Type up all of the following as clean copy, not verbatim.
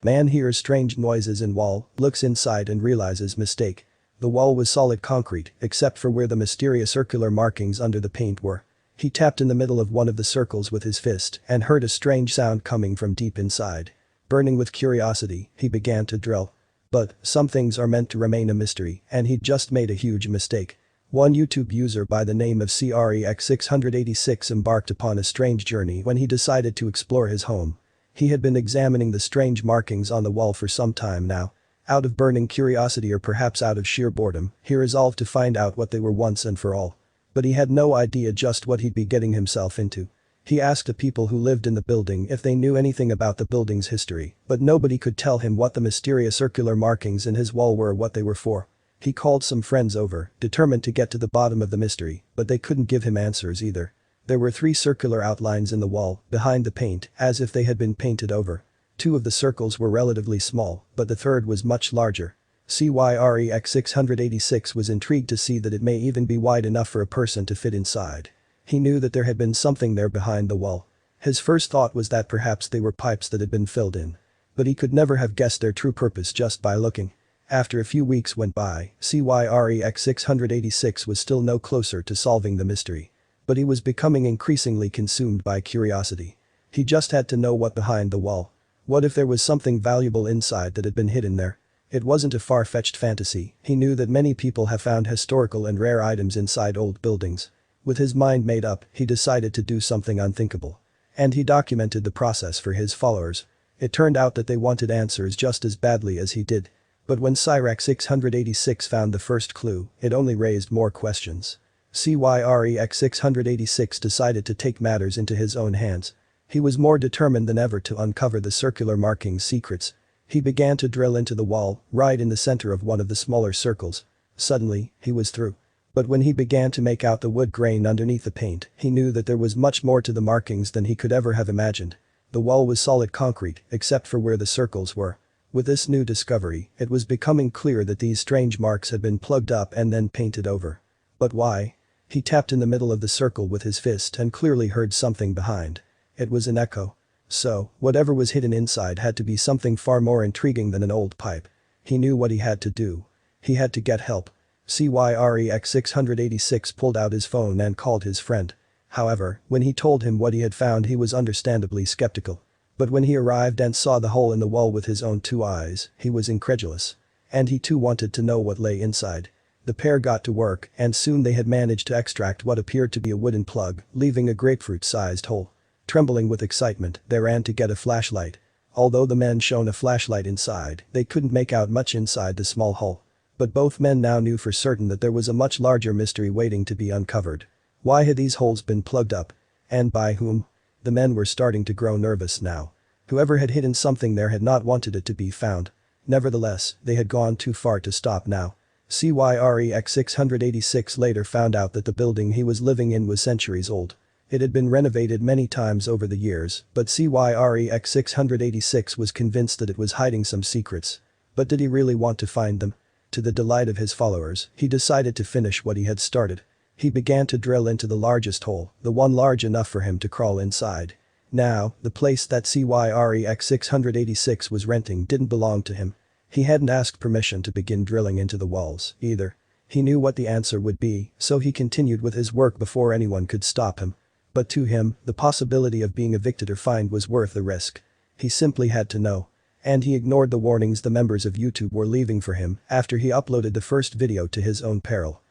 Man hears strange noises in wall, looks inside and realizes mistake. The wall was solid concrete, except for where the mysterious circular markings under the paint were. He tapped in the middle of one of the circles with his fist and heard a strange sound coming from deep inside. Burning with curiosity, he began to drill. But some things are meant to remain a mystery, and he'd just made a huge mistake. One YouTube user by the name of CREX686 embarked upon a strange journey when he decided to explore his home. He had been examining the strange markings on the wall for some time now. Out of burning curiosity or perhaps out of sheer boredom, he resolved to find out what they were once and for all. But he had no idea just what he'd be getting himself into. He asked the people who lived in the building if they knew anything about the building's history, but nobody could tell him what the mysterious circular markings in his wall were or what they were for. He called some friends over, determined to get to the bottom of the mystery, but they couldn't give him answers either. There were 3 circular outlines in the wall, behind the paint, as if they had been painted over. 2 of the circles were relatively small, but the third was much larger. CYREX686 was intrigued to see that it may even be wide enough for a person to fit inside. He knew that there had been something there behind the wall. His first thought was that perhaps they were pipes that had been filled in. But he could never have guessed their true purpose just by looking. After a few weeks went by, CYREX686 was still no closer to solving the mystery. But he was becoming increasingly consumed by curiosity. He just had to know what behind the wall. What if there was something valuable inside that had been hidden there? It wasn't a far-fetched fantasy. He knew that many people have found historical and rare items inside old buildings. With his mind made up, he decided to do something unthinkable. And he documented the process for his followers. It turned out that they wanted answers just as badly as he did. But when CYREX686 found the first clue, it only raised more questions. CYREX686 decided to take matters into his own hands. He was more determined than ever to uncover the circular markings' secrets. He began to drill into the wall, right in the center of one of the smaller circles. Suddenly, he was through. But when he began to make out the wood grain underneath the paint, he knew that there was much more to the markings than he could ever have imagined. The wall was solid concrete, except for where the circles were. With this new discovery, it was becoming clear that these strange marks had been plugged up and then painted over. But why? He tapped in the middle of the circle with his fist and clearly heard something behind. It was an echo. So, whatever was hidden inside had to be something far more intriguing than an old pipe. He knew what he had to do. He had to get help. CYREX686 pulled out his phone and called his friend. However, when he told him what he had found, he was understandably skeptical. But when he arrived and saw the hole in the wall with his own 2 eyes, he was incredulous. And he too wanted to know what lay inside. The pair got to work, and soon they had managed to extract what appeared to be a wooden plug, leaving a grapefruit-sized hole. Trembling with excitement, they ran to get a flashlight. Although the men shone a flashlight inside, they couldn't make out much inside the small hole. But both men now knew for certain that there was a much larger mystery waiting to be uncovered. Why had these holes been plugged up? And by whom? The men were starting to grow nervous now. Whoever had hidden something there had not wanted it to be found. Nevertheless, they had gone too far to stop now. CYREX686 later found out that the building he was living in was centuries old. It had been renovated many times over the years, but CYREX686 was convinced that it was hiding some secrets. But did he really want to find them? To the delight of his followers, he decided to finish what he had started. He began to drill into the largest hole, the one large enough for him to crawl inside. Now, the place that CYREX686 was renting didn't belong to him. He hadn't asked permission to begin drilling into the walls, either. He knew what the answer would be, so he continued with his work before anyone could stop him. But to him, the possibility of being evicted or fined was worth the risk. He simply had to know. And he ignored the warnings the members of YouTube were leaving for him after he uploaded the first video to his own peril.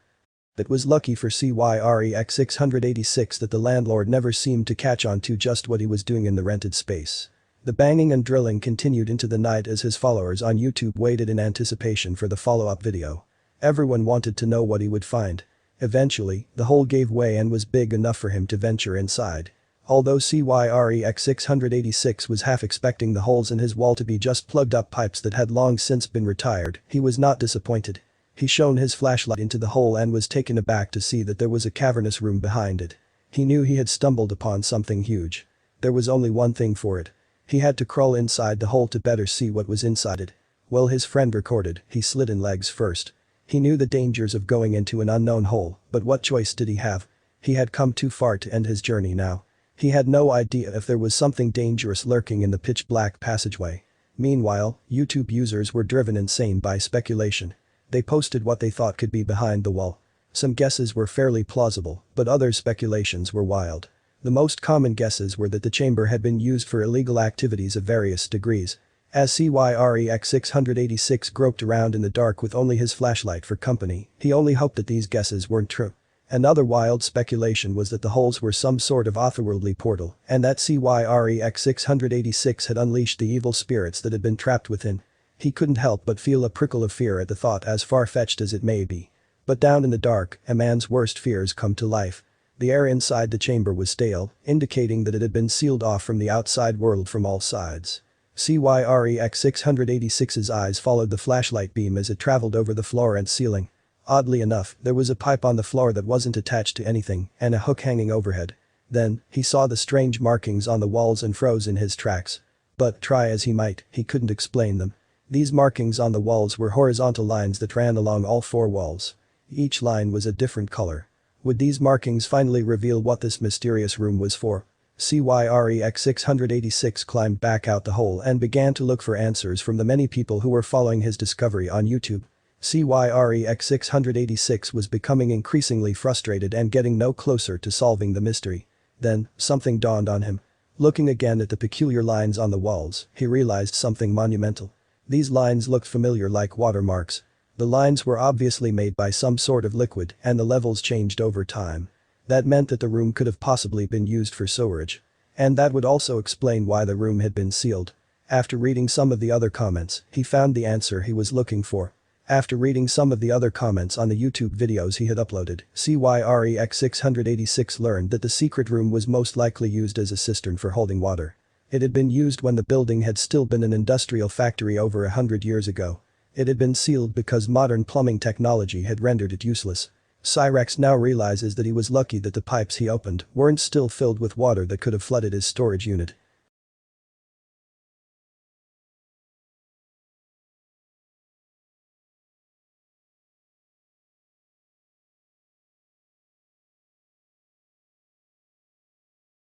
It was lucky for CYREX686 that the landlord never seemed to catch on to just what he was doing in the rented space. The banging and drilling continued into the night as his followers on YouTube waited in anticipation for the follow-up video. Everyone wanted to know what he would find. Eventually, the hole gave way and was big enough for him to venture inside. Although CYREX686 was half expecting the holes in his wall to be just plugged up pipes that had long since been retired, he was not disappointed. He shone his flashlight into the hole and was taken aback to see that there was a cavernous room behind it. He knew he had stumbled upon something huge. There was only one thing for it. He had to crawl inside the hole to better see what was inside it. Well, his friend recorded, he slid in legs first. He knew the dangers of going into an unknown hole, but what choice did he have? He had come too far to end his journey now. He had no idea if there was something dangerous lurking in the pitch-black passageway. Meanwhile, YouTube users were driven insane by speculation. They posted what they thought could be behind the wall. Some guesses were fairly plausible, but other speculations were wild. The most common guesses were that the chamber had been used for illegal activities of various degrees. As CYREX686 groped around in the dark with only his flashlight for company, he only hoped that these guesses weren't true. Another wild speculation was that the holes were some sort of otherworldly portal, and that CYREX686 had unleashed the evil spirits that had been trapped within. He couldn't help but feel a prickle of fear at the thought, as far-fetched as it may be. But down in the dark, a man's worst fears come to life. The air inside the chamber was stale, indicating that it had been sealed off from the outside world from all sides. CYREX686's eyes followed the flashlight beam as it traveled over the floor and ceiling. Oddly enough, there was a pipe on the floor that wasn't attached to anything, and a hook hanging overhead. Then, he saw the strange markings on the walls and froze in his tracks. But, try as he might, he couldn't explain them. These markings on the walls were horizontal lines that ran along all four walls. Each line was a different color. Would these markings finally reveal what this mysterious room was for? CYREX686 climbed back out the hole and began to look for answers from the many people who were following his discovery on YouTube. CYREX686 was becoming increasingly frustrated and getting no closer to solving the mystery. Then, something dawned on him. Looking again at the peculiar lines on the walls, he realized something monumental. These lines looked familiar, like watermarks. The lines were obviously made by some sort of liquid, and the levels changed over time. That meant that the room could have possibly been used for sewerage. And that would also explain why the room had been sealed. After reading some of the other comments, he found the answer he was looking for. After reading some of the other comments on the YouTube videos he had uploaded, CYREX686 learned that the secret room was most likely used as a cistern for holding water. It had been used when the building had still been an industrial factory over 100 years ago. It had been sealed because modern plumbing technology had rendered it useless. Cyrex now realizes that he was lucky that the pipes he opened weren't still filled with water that could have flooded his storage unit.